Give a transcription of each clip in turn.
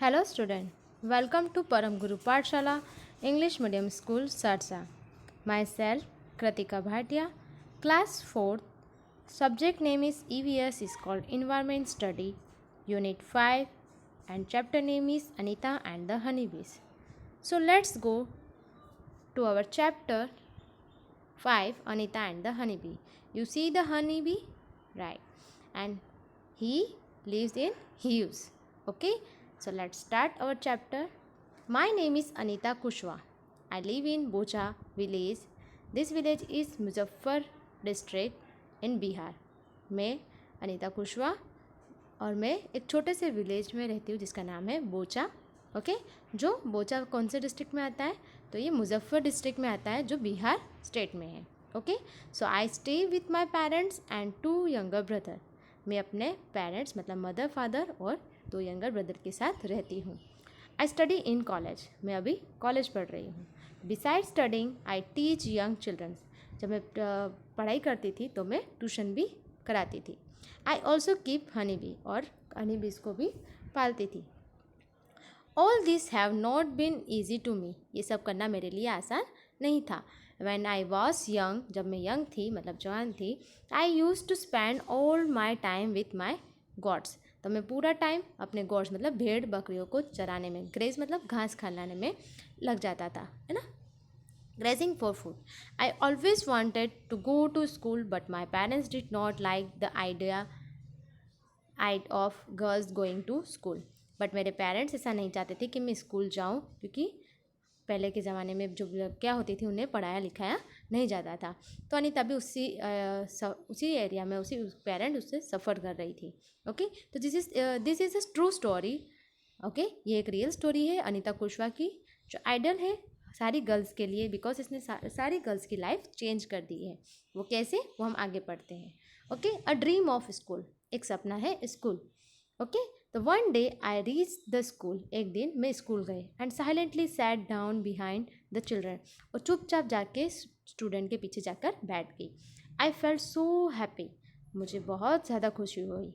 Hello student, welcome to Param Guru Pathshala English Medium School Sarsa. Myself Kratika Bhatia, class 4th. Subject name is EVS is called Environment Study, Unit 5 and chapter name is Anita and the Honeybees. So let's go to our chapter 5 Anita and the Honeybee. You see the honeybee? Right. And he lives in hives. Okay. So let's start our chapter. My name is Anita Kushwa. I live in Bocha village. This village is Muzaffar district in Bihar. मैं अनीता कुशवा और मैं एक छोटे से village में रहती हूँ जिसका नाम है बोचा. ओके जो बोचा कौन से डिस्ट्रिक्ट में आता है? तो ये मुजफ्फर डिस्ट्रिक्ट में आता है जो बिहार स्टेट में है. Okay so I stay with my parents and 2 younger brother. मैं अपने पेरेंट्स मतलब मदर फादर और 2 यंगर ब्रदर के साथ रहती हूँ. I study in college. मैं अभी कॉलेज पढ़ रही हूँ. Beside studying I teach young childrens. जब मैं पढ़ाई करती थी तो मैं ट्यूशन भी कराती थी. I also keep honey bee और हनी बीज को भी पालती थी. All this have not been easy to me. ये सब करना मेरे लिए आसान नहीं था. वैन आई वॉज यंग, जब मैं यंग थी मतलब जवान थी, I used to spend all my time with my gods. तो मैं पूरा टाइम अपने गॉड्स मतलब भेड़ बकरियों को चराने में, ग्रेज मतलब घास खिलाने में लग जाता था, है ना. Grazing for food. I always wanted to go to school, but my parents did not like the idea of girls going to school. But मेरे पेरेंट्स ऐसा नहीं चाहते थे कि मैं स्कूल जाऊँ, क्योंकि पहले के ज़माने में जो क्या होती थी उन्हें पढ़ाया लिखाया नहीं जाता था. तो अनीता भी उसी एरिया में उसी पेरेंट उससे सफ़र कर रही थी. ओके तो this is a true story. Okay ये एक रियल स्टोरी है अनीता कुशवा की जो आइडल है सारी गर्ल्स के लिए, बिकॉज इसने सारी गर्ल्स की लाइफ चेंज कर दी है. वो कैसे, वो हम आगे पढ़ते हैं. Okay a dream of school. एक सपना है स्कूल. ओके तो one day I reach the school. एक दिन मैं स्कूल गई and silently sat down behind the children. और चुपचाप जाके स्टूडेंट के पीछे जाकर बैठ गई. I felt so happy. मुझे बहुत ज़्यादा खुशी हुई.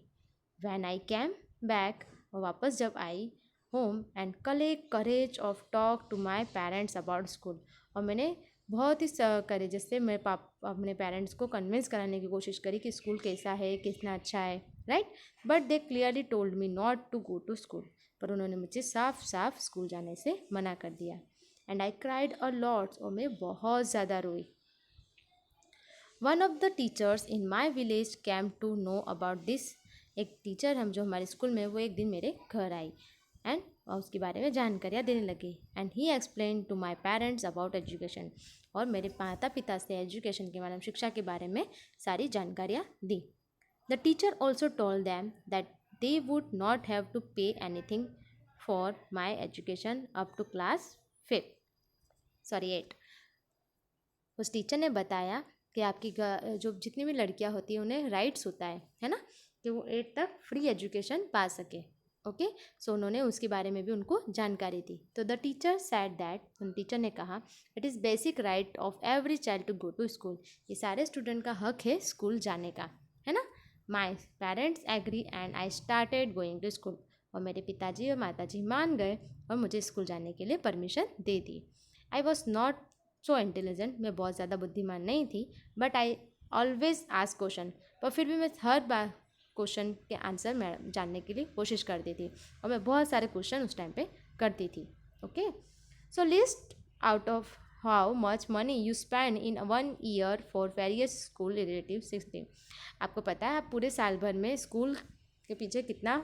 वैन आई कैम बैक, और वापस जब I home and collect courage of talk to my parents about school. और मैंने बहुत ही करेजस से मेरे अपने पेरेंट्स को कन्विंस कराने की कोशिश करी कि स्कूल कैसा है, कितना अच्छा है, right. But they clearly told me not to go to school. पर उन्होंने मुझे साफ साफ स्कूल जाने से मना कर दिया. And I cried a lot. और मैं बहुत ज़्यादा रोई. One of the teachers in my village came to know about this. एक टीचर हम जो हमारे स्कूल में वो एक दिन मेरे घर आई एंड उसके बारे में जानकारियाँ देने लगी. And he explain to my parents about education. और मेरे माता पिता से एजुकेशन के मतलब शिक्षा के बारे में सारी जानकारियाँ दी. The teacher also told them that they would not have to pay anything for my education up to class 8. उस टीचर ने बताया कि आपकी जो जितनी भी लड़कियां होती हैं उन्हें राइट्स होता है ना, कि वो 8 तक फ्री एजुकेशन पा सके. ओके सो उन्होंने उसके बारे में भी उनको जानकारी दी. तो द टीचर सैड दैट, उन टीचर ने कहा it is basic right of every child to go to school. ये सारे स्टूडेंट का हक है स्कूल जाने का, है ना. My parents agree and I started going to school. और मेरे पिताजी और माताजी मान गए और मुझे स्कूल जाने के लिए permission they the. I was not so intelligent. मैं बहुत ज़्यादा बुद्धिमान नहीं थी. But I always ask question. पर फिर भी मैं हर बार क्वेश्चन के आंसर मैं जानने के लिए कोशिश करती थी. और मैं बहुत सारे क्वेश्चन उस टाइम पे करती थी. Okay so list out of how much money you spend in 1 year for various school relative 60. आपको पता है आप पूरे साल भर में स्कूल के पीछे कितना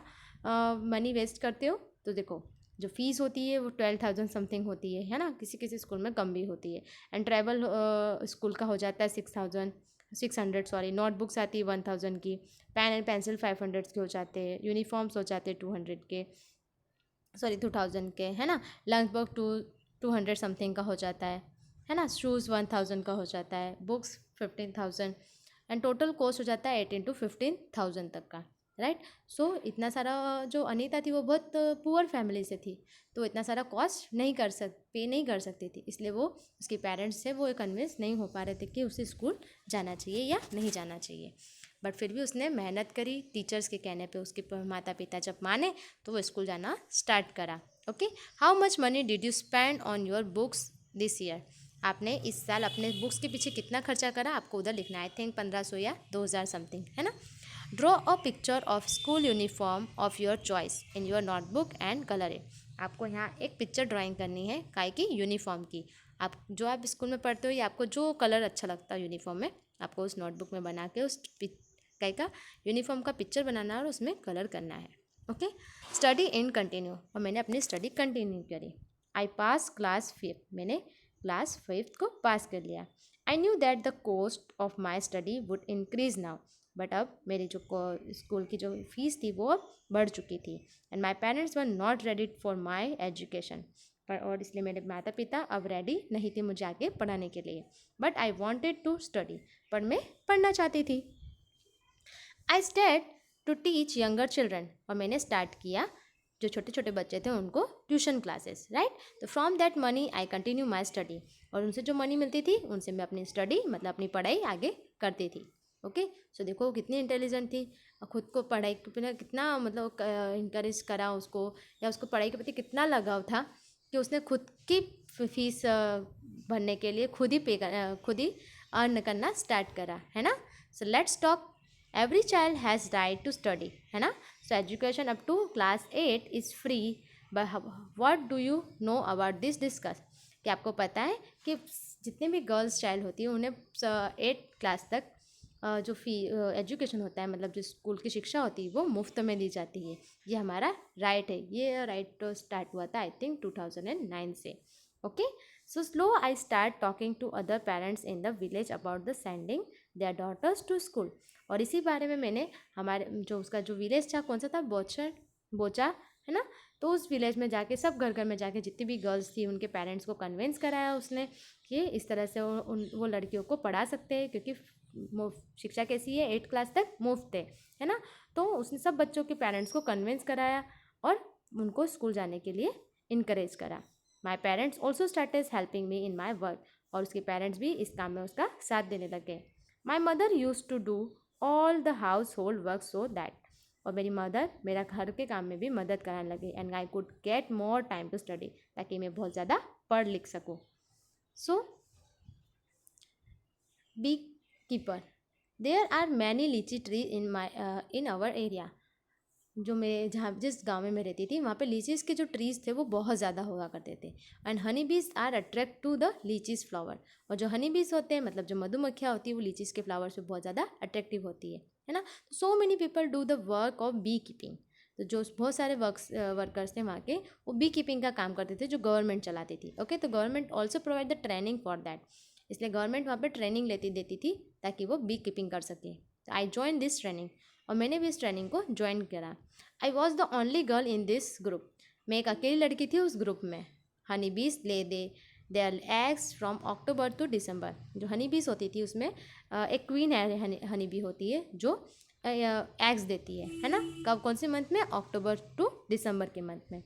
मनी वेस्ट करते हो. तो देखो जो फीस होती है वो 12,000 समथिंग होती है ना. किसी किसी स्कूल में कम भी होती है. एंड ट्रैवल स्कूल का हो जाता है 600 सॉरी. नोटबुक्स आती है 1,000 की. पेन एंड पेंसिल 500 के हो जाते हैं. यूनिफॉर्म्स हो जाते हैं 200 के, सॉरी 2000 के, है ना. लंच बॉक्स 200 समथिंग का हो जाता है ना. शूज़ 1000 का हो जाता है. बुक्स 15,000. एंड टोटल कॉस्ट हो जाता है 18 to 15,000 तक का, राइट. सो इतना सारा जो अनीता थी वो बहुत पुअर फैमिली से थी, तो इतना सारा कॉस्ट पे नहीं कर सकती थी. इसलिए वो उसके पेरेंट्स से वो कन्विंस नहीं हो पा रहे थे कि उसे स्कूल जाना चाहिए या नहीं जाना चाहिए. बट फिर भी उसने मेहनत करी, टीचर्स के कहने पे उसके माता पिता जब माने तो वो स्कूल जाना स्टार्ट करा। Okay, how much money did you spend on your books this year? आपने इस साल अपने बुक्स के पीछे कितना खर्चा करा, आपको उधर लिखना है। आई थिंक 1500 या 2000 समथिंग, है ना। Draw a picture of school uniform of your choice in your notebook and colour it. आपको यहाँ एक पिक्चर ड्राइंग करनी है काय की, यूनिफॉर्म की। आप जो आप स्कूल में पढ़ते हो या आपको जो कलर अच्छा लगता है यूनिफॉर्म में, आपको उस नोटबुक में बना के उस काय का यूनिफॉर्म का पिक्चर बनाना है और उसमें कलर करना है। ओके, स्टडी इन कंटिन्यू, और मैंने अपनी स्टडी कंटिन्यू करी। आई पास क्लास 5, मैंने क्लास 5 को पास कर लिया। I knew that the cost of my study would increase now, but अब मेरी जो स्कूल की जो फीस थी वो बढ़ चुकी थी। And my parents were not ready for my education, और इसलिए मेरे माता पिता अब रेडी नहीं थे मुझे आगे पढ़ाने के लिए। But I wanted to study, पर मैं पढ़ना चाहती थी। I start to teach younger children, और मैंने स्टार्ट किया जो छोटे छोटे बच्चे थे उनको ट्यूशन क्लासेस, राइट। तो from that money I continue my study, और उनसे जो मनी मिलती थी उनसे मैं अपनी स्टडी मतलब अपनी पढ़ाई आगे करती थी। ओके, सो देखो कितनी इंटेलिजेंट थी, खुद को पढ़ाई के बिना कितना मतलब इंकरेज करा उसको, या उसको पढ़ाई के प्रति कितना लगाव था कि उसने खुद की फीस भरने के लिए खुद ही अर्न करना स्टार्ट करा, है ना। So let's talk, every child has right to study, है ना। So education up to class 8 is free, but what do you know about this, discuss. कि आपको पता है कि जितने भी गर्ल्स चाइल्ड होती है उन्हें 8 क्लास तक जो एजुकेशन होता है, मतलब जो स्कूल की शिक्षा होती है वो मुफ्त में दी जाती है। ये हमारा राइट है। ये राइट तो स्टार्ट हुआ था आई थिंक 2009 से। Okay, so slow I start talking to other parents in the village about the sending their daughters to school. और इसी बारे में मैंने हमारे जो उसका जो विलेज था, कौन सा था, बोचा, है ना। तो उस विलेज में जाके सब घर घर में जाके जितनी भी गर्ल्स थी उनके पेरेंट्स को कन्विंस कराया उसने कि इस तरह से वो लड़कियों को पढ़ा सकते हैं, क्योंकि शिक्षा कैसी है, 8 क्लास तक मुफ्त है ना। तो उसने सब बच्चों के पेरेंट्स को कन्विंस कराया और उनको स्कूल जाने के लिए इनकरेज करा। My parents also started helping me in my work, और उसके पेरेंट्स भी इस काम में उसका साथ देने लगे। My mother use to do all the household work so that, और मेरी मदर मेरा घर के काम में भी मदद कराने लगे। And I could get more time to study, ताकि मैं बहुत ज़्यादा पढ़ लिख सकूँ। So bee keeper, there are many litchi tree in our area. जो मैं जहाँ जिस गांव में मैं रहती थी वहाँ पे लीचीज़ के जो ट्रीज़ थे वो बहुत ज़्यादा हुआ करते थे। And honey bees are attract to the lychees flower, और जो हनी बीज होते हैं मतलब जो मधुमक्खियाँ होती है वो लीचीज़ के फ्लावर से बहुत ज़्यादा अट्रैक्टिव होती है ना। So many people do the work of beekeeping. तो जो बहुत सारे वर्कर्स थे वहाँ के, वो बी कीपिंग का काम करते थे जो गवर्नमेंट चलाती थी। ओके, तो government also provide the training for that, इसलिए गवर्नमेंट वहाँ पे ट्रेनिंग देती थी ताकि वो बी कीपिंग कर सके। तो आई जॉइन दिस ट्रेनिंग, और मैंने भी इस ट्रेनिंग को ज्वाइन करा। I was the only girl in this group, मैं एक अकेली लड़की थी उस ग्रुप में। Honey bees lay their eggs from October to December. जो हनी बीज होती थी उसमें एक क्वीन है हनी बी होती है जो एग्स देती है ना। कब, कौन से मंथ में, अक्टूबर टू दिसंबर के मंथ में।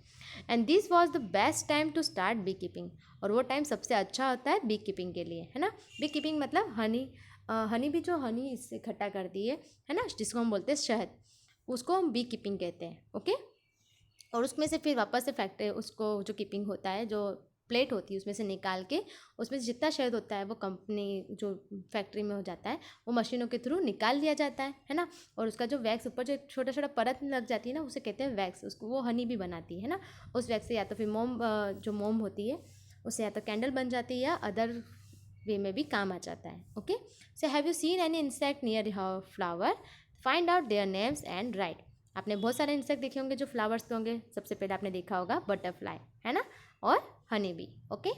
And this was the best time to start beekeeping, और वो टाइम सबसे अच्छा होता है बी कीपिंग के लिए, है ना। बी कीपिंग मतलब हनी भी जो हनी इससे इकट्ठा करती है ना, जिसको हम बोलते हैं शहद, उसको हम बी कीपिंग कहते हैं। ओके, और उसमें से फिर वापस से फैक्ट्री उसको जो कीपिंग होता है, जो प्लेट होती है उसमें से निकाल के उसमें से जितना शहद होता है वो कंपनी जो फैक्ट्री में हो जाता है वो मशीनों के थ्रू निकाल लिया जाता है ना। और उसका जो वैक्स ऊपर जो एक छोटा छोटा परत लग जाती है ना, उसे कहते हैं वैक्स, उसको वो हनी भी बनाती है ना। उस वैक्स से या तो फिर मोम, जो मोम होती है उससे या तो कैंडल बन जाती है या अदर वे में भी काम आ जाता है। Okay, so have you seen any insect near your flower, find out their names and right. आपने बहुत सारे इंसेक्ट देखे होंगे जो फ्लावर्स पे होंगे। सबसे पहले आपने देखा होगा बटरफ्लाई, है ना, और honey bee. Okay,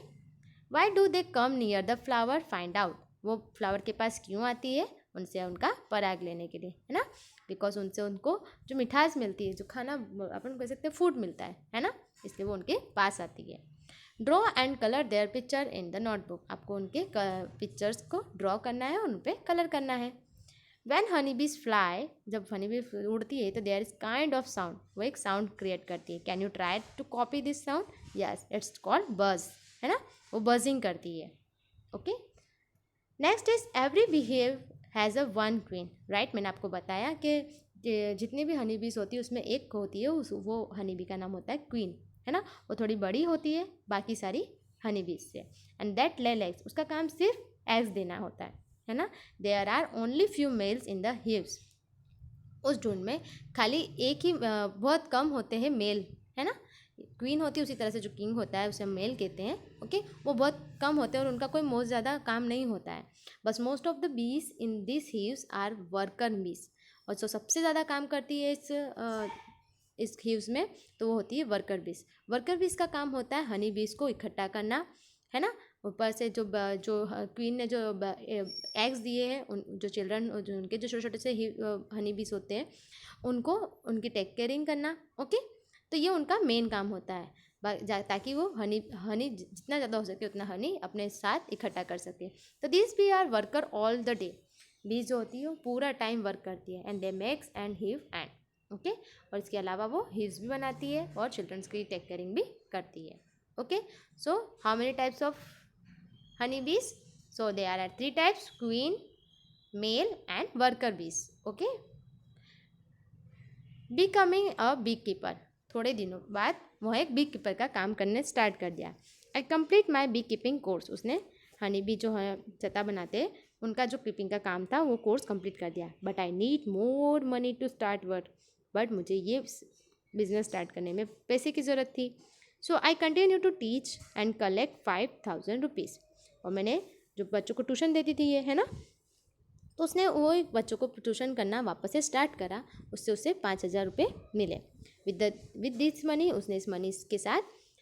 why do they come near the flower, find out. वो फ्लावर के पास क्यों आती है, उनसे उनका पराग लेने के लिए, है ना। बिकॉज उनसे उनको जो मिठास मिलती है, जो खाना अपन कह सकते हैं फूड मिलता है ना, इसलिए वो उनके पास आती है। Draw and colour their picture in the notebook, आपको उनके पिक्चर्स को ड्रॉ करना है और उन पर कलर करना है। वैन हनी बीज फ्लाई, जब हनी बी उड़ती है तो there is kind of sound, वो एक साउंड क्रिएट करती है। Can you try to copy this sound, yes, it's called buzz, है ना, वो बजिंग करती है। Okay, next is has a one queen, right. मैंने आपको बताया कि जितनी भी हनी बीस होती है उसमें एक होती है वो हनी बी का नाम होता है क्वीन, है ना। वो थोड़ी बड़ी होती है बाकी सारी हनी बीस से। एंड दैट ले एग्स, उसका काम सिर्फ एग्स देना होता है ना। There are only few males in the hives, उस झुंड में खाली एक ही बहुत कम होते हैं मेल, है ना। क्वीन होती है उसी तरह से जो किंग होता है उसे मेल कहते हैं, ओके। वो बहुत कम होते हैं और उनका कोई बहुत ज़्यादा काम नहीं होता है। बस most of the bees in this hives are worker bees, और जो सबसे ज़्यादा काम करती है इस हीव्स में तो वो होती है वर्कर बीस। वर्कर बीस का काम होता है हनी बीस को इकट्ठा करना, है ना। ऊपर से जो क्वीन ने जो एग्स दिए हैं, उन जो चिल्ड्रन जो उनके जो छोटे छोटे से हनी बीस होते हैं उनको उनकी टेक केयरिंग करना, ओके। तो ये उनका मेन काम होता है ताकि वो हनी हनी जितना ज़्यादा हो सके उतना हनी अपने साथ इकट्ठा कर सके। तो this bee are worker all the day, bees जो होती है वो पूरा टाइम वर्क करती है। And they makes and hive and, okay. और इसके अलावा वो हिव्स भी बनाती है और चिल्ड्रंस की टेक केयरिंग भी करती है, okay. So how many types of honey bees? So there are three types: queen, male and worker bees, okay. Becoming a beekeeper, थोड़े दिनों बाद वह एक बी कीपर का काम करने स्टार्ट कर दिया। I complete my beekeeping course, उसने हनी बी जो है छत्ता बनाते हैं उनका जो कीपिंग का काम था वो कोर्स कंप्लीट कर दिया। But I need more money to start work, but मुझे ये बिजनेस स्टार्ट करने में पैसे की ज़रूरत थी। So I continue to teach and collect 5000 rupees, और मैंने जो बच्चों को ट्यूशन देती थी ये, है ना, तो उसने वो एक बच्चों को ट्यूशन करना वापस से स्टार्ट करा, उससे उसे 5000 रुपये मिले। विद दिस मनी, उसने इस मनी के साथ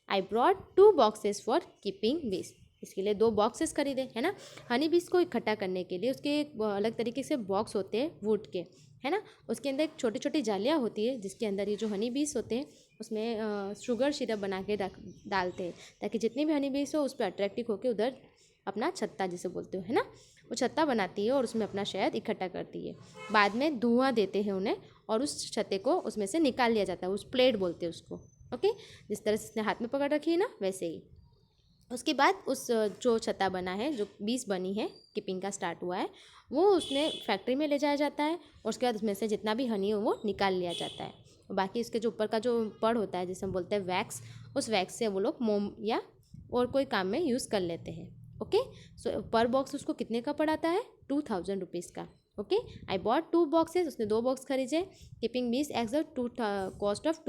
I brought 2 boxes for keeping बीस, इसके लिए 2 बॉक्सेस खरीदे, है ना। हनी बीस को इकट्ठा करने के लिए उसके एक अलग तरीके से बॉक्स होते हैं वुड के, है ना। उसके अंदर एक छोटी छोटी जालियाँ होती है जिसके अंदर ये जो हनी बीस होते हैं उसमें शुगर सिरप बना के डालते हैं ताकि जितनी भी हनी बीस हो उस पर अट्रैक्टिव होकर उधर अपना छत्ता जिसे बोलते हो, है ना, वो छत्ता बनाती है और उसमें अपना शहद इकट्ठा करती है। बाद में धुआं देते हैं उन्हें और उस छत्ते को उसमें से निकाल लिया जाता है, उस प्लेट बोलते हैं उसको, ओके। जिस तरह से उसने हाथ में पकड़ रखी है ना वैसे ही। उसके बाद उस जो छत्ता बना है, जो 20 बनी है, कीपिंग का स्टार्ट हुआ है, वो उसने फैक्ट्री में ले जाया जाता है और उसके बाद उसमें से जितना भी हनी हो वो निकाल लिया जाता है। और बाकी इसके जो ऊपर का जो पड़ होता है जिसे हम बोलते हैं वैक्स, उस वैक्स से वो लोग मोम या और कोई काम में यूज़ कर लेते हैं, ओके। सो पर बॉक्स उसको कितने का पड़ाता है? 2000 रुपीज़ का, ओके। आई बॉट 2 बॉक्सेस, उसने 2 बॉक्स खरीदे। कीपिंग बीस एग्स कॉस्ट ऑफ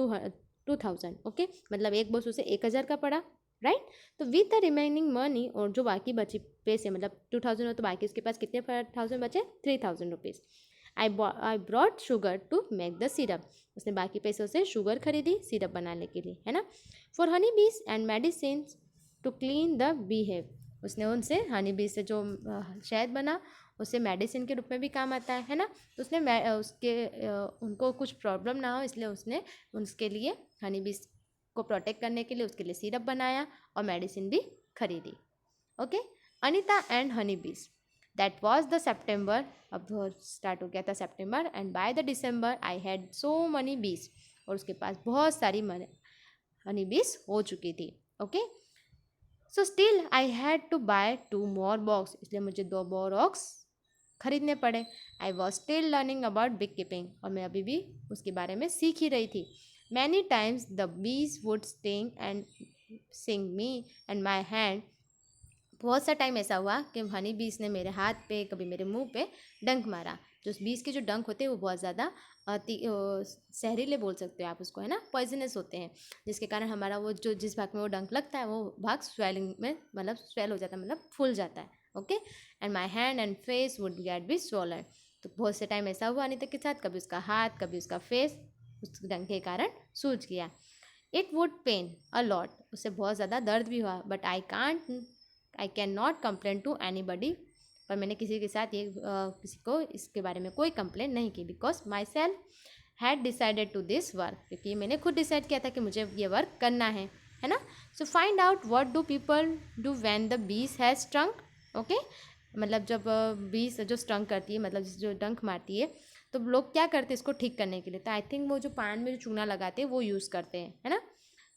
2000, ओके। मतलब एक बॉक्स उसे 1000 का पड़ा, राइट। तो विद द रिमेनिंग मनी, और जो बाकी बची पैसे मतलब 2000 हो तो बाकी उसके पास कितने 1000 बचे? 3000 rupees. I brought sugar to make the syrup, उसने बाकी पैसों से शुगर खरीदी सिरप बनाने के लिए, है ना। For honey bees and medicine to clean the beehive, उसने उनसे हनी बी से जो शहद बना उससे मेडिसिन के रूप में भी काम आता है ना। तो उसने उनको कुछ प्रॉब्लम ना हो इसलिए उसने उसके लिए हनी बी को प्रोटेक्ट करने के लिए उसके लिए सिरप बनाया और मेडिसिन भी खरीदी, ओके। अनीता एंड हनी बीस, दैट वॉज द सेप्टेम्बर, अब स्टार्ट हो गया था September, and by the December I had so money बीस, और उसके पास बहुत सारी हनी बीस हो चुकी थी, okay. So still I had to buy 2 more box, इसलिए मुझे 2 बॉक्स खरीदने पड़े। I was still learning about beekeeping, और मैं अभी भी उसके बारे में सीख ही रही थी। Many times the bees would sting and Singh me and my hand, बहुत सा टाइम ऐसा हुआ कि हनी बीस ने मेरे हाथ पे, कभी मेरे मुंह पे डंक मारा। जो बीस के जो डंक होते हैं वो बहुत ज़्यादा जहरीले बोल सकते हो आप उसको, है ना, पॉइजनस होते हैं, जिसके कारण हमारा वो जो जिस भाग में वो डंक लगता है वो भाग स्वेलिंग में मतलब स्वेल हो जाता है, मतलब फूल जाता है, okay. And my hand and face would get be swollen, तो बहुत से टाइम ऐसा हुआ अनीता के साथ, कभी उसका हाथ कभी उसका फेस उस डंक के कारण सूज गया। It would pain a lot, उससे बहुत ज़्यादा दर्द भी हुआ। But I can not complain to anybody, पर मैंने किसी के साथ किसी को इसके बारे में कोई कंप्लेन नहीं की, because myself had decided to this work, क्योंकि मैंने खुद डिसाइड किया था कि मुझे ये वर्क करना है ना। So find out what do people do when the बीस हैज स्ट्रंक, ओके। मतलब जब बीस जो स्ट्रंक करती है, मतलब जो डंक मारती है, तो लोग क्या करते हैं इसको ठीक करने के लिए? तो आई थिंक वो जो पान में जो चूना लगाते हैं वो यूज़ करते हैं, है ना।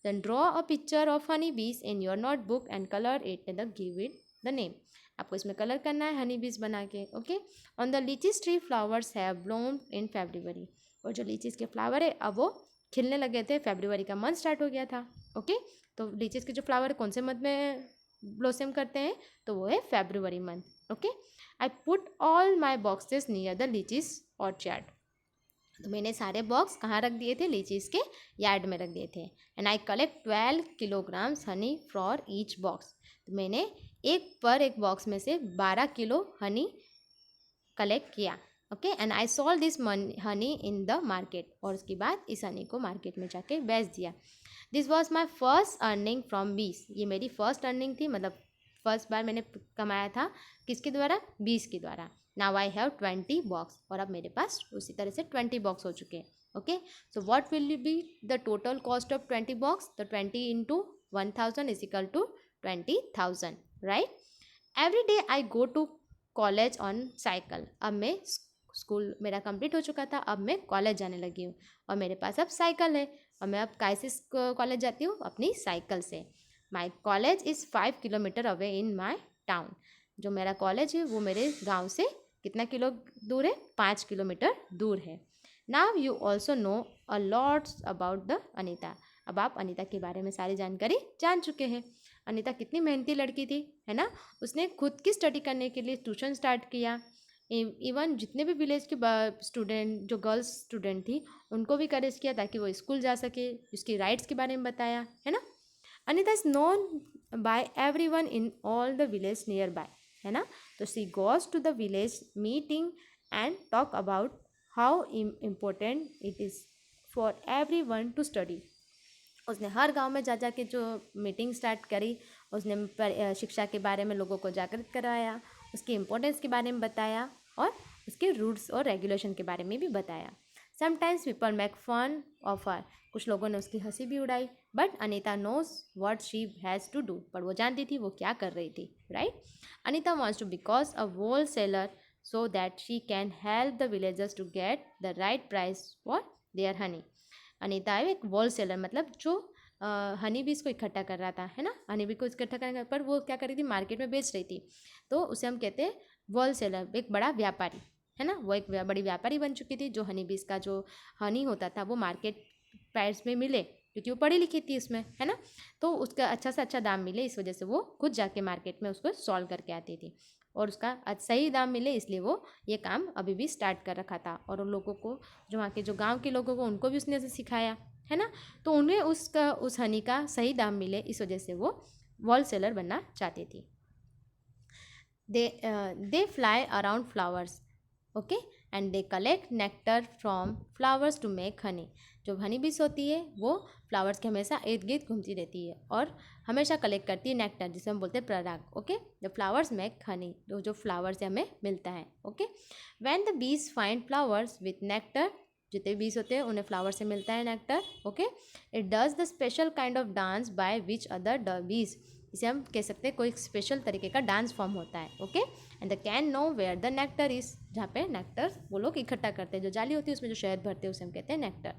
Then draw a picture of honey bees in your notebook and color it and give it the name. आपको इसमें कलर करना है हनी बीज बना के। Okay, on the लीचीज tree flowers have bloomed in February. और जो लीचीज के फ्लावर है अब वो खिलने लगे थे, फेब्रुवरी का मंथ स्टार्ट हो गया था। ओके, तो लीचीज के जो फ्लावर कौन से मंथ में ब्लॉसम करते हैं, तो वो है February month. Okay, I put all my boxes near the लीचीज orchard. तो मैंने सारे बॉक्स कहाँ रख दिए थे, लीचीज के यार्ड में रख दिए थे। And I collect 12 kilograms Honey for each box. तो मैंने एक बॉक्स में से 12 किलो हनी कलेक्ट किया। Okay, and I solve this Honey in the market. और उसके बाद इस हनी को मार्केट में जाके बेच दिया। This was my first earning from बीस। ये मेरी फर्स्ट अर्निंग थी, मतलब फर्स्ट बार मैंने कमाया था किसके द्वारा, बीस के द्वारा। Now I have 20 box. और अब मेरे पास उसी तरह से 20 बॉक्स हो चुके हैं। Okay, so what will be the total cost of 20 box. तो 20 into 1000 is equal to 20,000, right. Every day I go to college on cycle. अब मैं स्कूल मेरा कंप्लीट हो चुका था, अब मैं कॉलेज जाने लगी हूँ और मेरे पास अब साइकिल है। और मैं अब कैसे कॉलेज जाती हूँ, अपनी साइकिल से। My college is 5 kilometre away in my town. जो मेरा कॉलेज है वो मेरे गांव से कितना किलो दूर है, 5 किलोमीटर दूर है। Now you also know a lots about the Anita. अब आप अनीता के बारे में सारी जानकारी जान चुके हैं। अनीता कितनी मेहनती लड़की थी, है ना। उसने खुद की स्टडी करने के लिए ट्यूशन स्टार्ट किया। इवन जितने भी विलेज के स्टूडेंट, जो गर्ल्स स्टूडेंट थी, उनको भी करेज किया ताकि वो स्कूल जा सके। उसकी राइट्स के बारे में बताया, है ना। Anita is known by everyone in all the village near by, है ना। तो she goes to the village meeting and talk about how important it is for everyone to study. उसने हर गांव में जा जा के जो मीटिंग स्टार्ट करी, उसने शिक्षा के बारे में लोगों को जागृत कराया, उसकी इम्पोर्टेंस के बारे में बताया और उसके रूल्स और रेगुलेशन के बारे में भी बताया। Sometimes people make fun of her. कुछ लोगों ने उसकी हंसी भी उड़ाई, but Anita knows what she has to do. पर वो जानती थी वो क्या कर रही थी, right. Anita wants to become a whole seller so that she can help the villagers to get the right price for their honey. Anita है एक होल सेलर, मतलब जो हनी बीज को इकट्ठा कर रहा था, है ना। हनी बी को इकट्ठा करने पर वो क्या कर रही थी, मार्केट में बेच रही थी। तो उसे हम कहते हैं होल सेलर, एक बड़ा व्यापारी, है ना। वो एक बड़ी व्यापारी बन चुकी थी। जो हनी बीज का जो हनी होता था वो मार्केट प्राइस में मिले, क्योंकि वो पढ़ी लिखी थी उसमें, है ना। तो उसका अच्छा से अच्छा दाम मिले, इस वजह से वो खुद जाके मार्केट में उसको सॉल्व करके आती थी और उसका सही दाम मिले, इसलिए वो ये काम अभी भी स्टार्ट कर रखा था। और उन लोगों को, जो वहाँ के जो गांव के लोगों को, उनको भी उसने ऐसे सिखाया, है ना। तो उन्हें उस हनी का सही दाम मिले, इस वजह से वो होल सेलर बनना चाहती थी। They fly around flowers, okay, and they collect nectar from flowers to make honey. जो हनी बीस होती है वो फ्लावर्स के हमेशा इर्द गिर्द घूमती रहती है और हमेशा कलेक्ट करती है नेक्टर, जिसे हम बोलते हैं पराग। Okay, the flowers make honey, तो जो फ्लावर से हमें मिलता है। Okay, when the bees find flowers with nectar, जितने बीज होते हैं उन्हें फ्लावर से मिलता है nectar. Okay, it does the special kind of dance by which other the bees. इसे हम कह सकते हैं कोई स्पेशल तरीके का डांस फॉर्म होता है। Okay, and they can know where the nectar is, जहाँ पे नेक्टर वो लोग इकट्ठा करते हैं, जो जाली होती है उसमें जो शहद भरते हैं उसे हम कहते हैं nectar.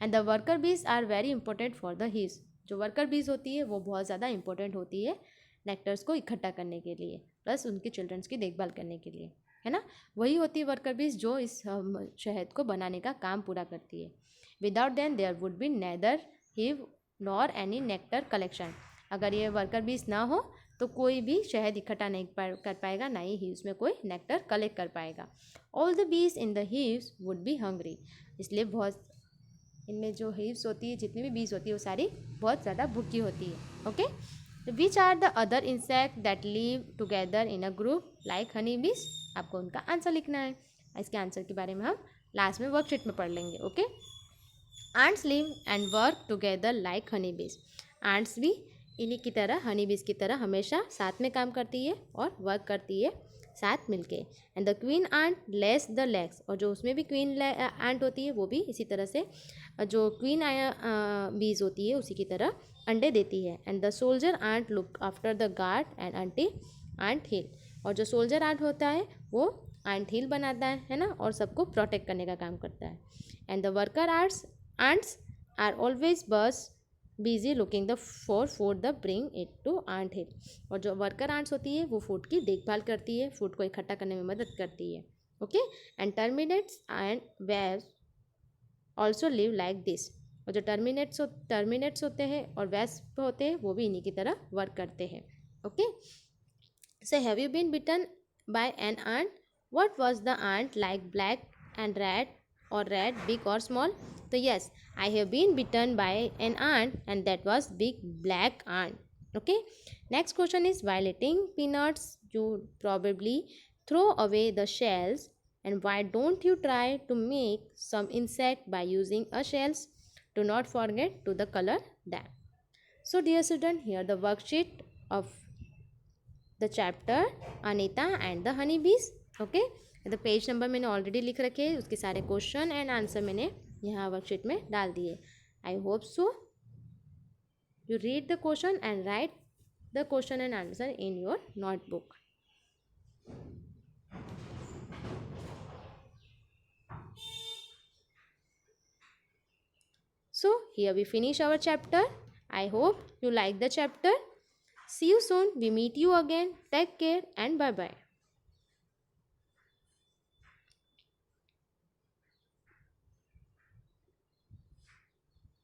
And the worker bees are very important for the hives. जो वर्कर बीज होती है वो बहुत ज़्यादा इंपॉर्टेंट होती है नेक्टर्स को इकट्ठा करने के लिए, प्लस उनके चिल्ड्रंस की देखभाल करने के लिए, है ना। वही होती है वर्कर बीज जो इस शहद को बनाने का काम पूरा करती है। Without them there would be neither hive nor any nectar collection. अगर ये वर्कर बीज ना हो तो कोई भी शहद इकट्ठा नहीं कर पाएगा, ना ही हीव्स में कोई नेक्टर कलेक्ट कर पाएगा। All the bees in the heaves would be hungry. इसलिए बहुत इनमें जो हीव्स होती है, जितनी भी बीज होती है, वो सारी बहुत ज़्यादा भूखी होती है। Okay, which are the other insect that live together in a group like honey bees. आपको उनका आंसर लिखना है। इसके आंसर के बारे में हम लास्ट में वर्कशीट में पढ़ लेंगे। Okay, ants live and work together like honey bees. Ants भी इन्हीं की तरह, हनी बीज की तरह हमेशा साथ में काम करती है और वर्क करती है साथ मिलके। And the queen ant lays the eggs, और जो उसमें भी क्वीन आंट होती है वो भी इसी तरह से जो क्वीन बीज होती है उसी की तरह अंडे देती है। And the soldier ant look after the guard and aunty ant hill, और जो सोल्जर आंट होता है वो आंट हिल बनाता है ना, और सबको प्रोटेक्ट करने का काम करता है। And the worker ants are always बस busy looking the for food the bring it to ant hill. और जो वर्कर आंट्स होती है वो फूड की देखभाल करती है, फूड को इकट्ठा करने में मदद करती है। Okay, and terminates and waves also live like this. और जो टर्मिनेट्स होते हैं और वेस्प होते हैं वो भी इन्हीं की तरह वर्क करते हैं। Okay, so have you been bitten by an ant? What was the ant like, black and red or red, big or small? So yes, I have been bitten by an ant and that was big black ant. Okay, next question is, while eating peanuts you probably throw away the shells, and why don't you try to make some insect by using a shells? Do not forget to the color them. So dear student, here the worksheet of the chapter Anita and the honeybees. Okay, तो page number मैंने already लिख रखे हैं, उसके सारे question and answer मैंने यहाँ worksheet में डाल दिए। I hope so you read the question and right the question and answer in your notebook. So here we finish our chapter. I hope you like the chapter. See you soon. We meet you again. Take care and bye bye.